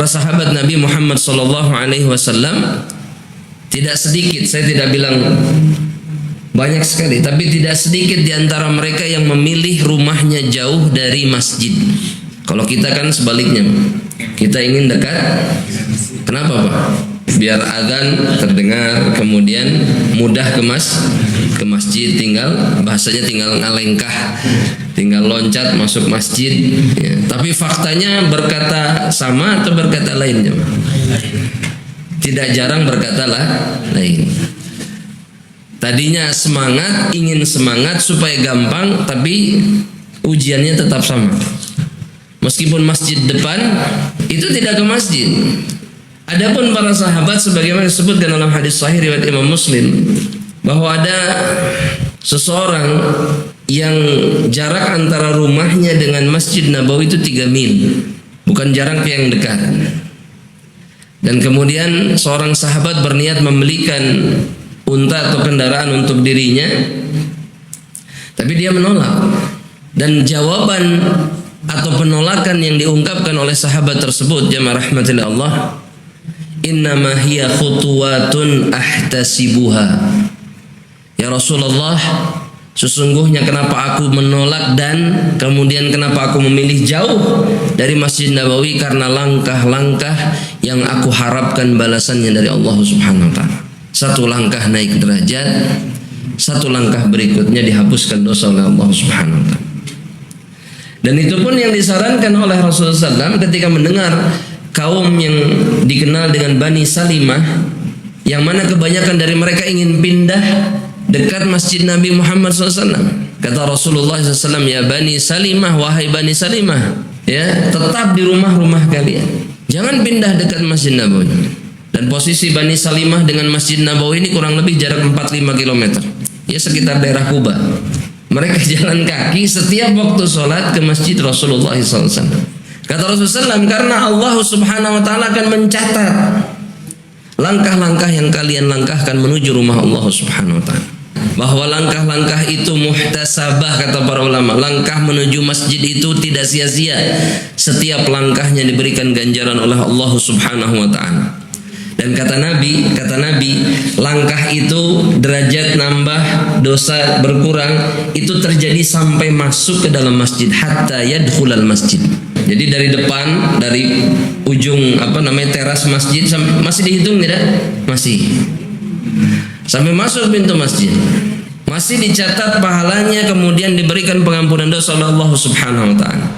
para sahabat Nabi Muhammad SAW, tidak sedikit, saya tidak bilang banyak sekali, tapi tidak sedikit di antara mereka yang memilih rumahnya jauh dari masjid. Kalau kita kan sebaliknya, kita ingin dekat. Kenapa Pak? Biar adzan terdengar, kemudian mudah ke masjid, tinggal bahasanya tinggal ngalengkah, tinggal loncat masuk masjid ya. Tapi faktanya berkata sama atau berkata lain? Tidak jarang berkata lain. Tadinya semangat, ingin semangat supaya gampang, tapi ujiannya tetap sama. Meskipun masjid depan, itu tidak ke masjid. Adapun para sahabat sebagaimana disebutkan dalam hadis sahih riwayat Imam Muslim, bahwa ada seseorang yang jarak antara rumahnya dengan Masjid Nabawi itu 3 mil, bukan jarak yang dekat. Dan kemudian seorang sahabat berniat membelikan unta atau kendaraan untuk dirinya, tapi dia menolak. Dan jawaban atau penolakan yang diungkapkan oleh sahabat tersebut, jamaah rahmatillah Allah, innama hiya khutuwatun ahtasibuha. Ya Rasulullah, sesungguhnya kenapa aku menolak dan kemudian kenapa aku memilih jauh dari Masjid Nabawi, karena langkah-langkah yang aku harapkan balasannya dari Allah Subhanahu wa taala. Satu langkah naik derajat, satu langkah berikutnya dihapuskan dosa oleh Allah Subhanahu wa taala. Dan itu pun yang disarankan oleh Rasulullah SAW ketika mendengar kaum yang dikenal dengan Bani Salimah, yang mana kebanyakan dari mereka ingin pindah dekat Masjid Nabi Muhammad SAW. Kata Rasulullah SAW, ya Bani Salimah, wahai Bani Salimah, ya tetap di rumah-rumah kalian, jangan pindah dekat Masjid Nabawi. Dan posisi Bani Salimah dengan Masjid Nabawi ini kurang lebih jarak 4-5 km, ya sekitar daerah Kuba. Mereka jalan kaki setiap waktu sholat ke Masjid Rasulullah SAW. Kata Rasulullah SAW, karena Allah Subhanahu wa taala akan mencatat langkah-langkah yang kalian langkahkan menuju rumah Allah Subhanahu wa taala. Bahwa langkah-langkah itu muhtasabah, kata para ulama. Langkah menuju masjid itu tidak sia-sia. Setiap langkahnya diberikan ganjaran oleh Allah Subhanahu wa taala. Dan kata Nabi, langkah itu derajat nambah, dosa berkurang, itu terjadi sampai masuk ke dalam masjid, hatta yadkhulal masjid. Jadi dari depan, dari ujung teras masjid, masih dihitung tidak? Masih. Sampai masuk pintu masjid, masih dicatat pahalanya, kemudian diberikan pengampunan dosa oleh Allah Subhanahu wa taala.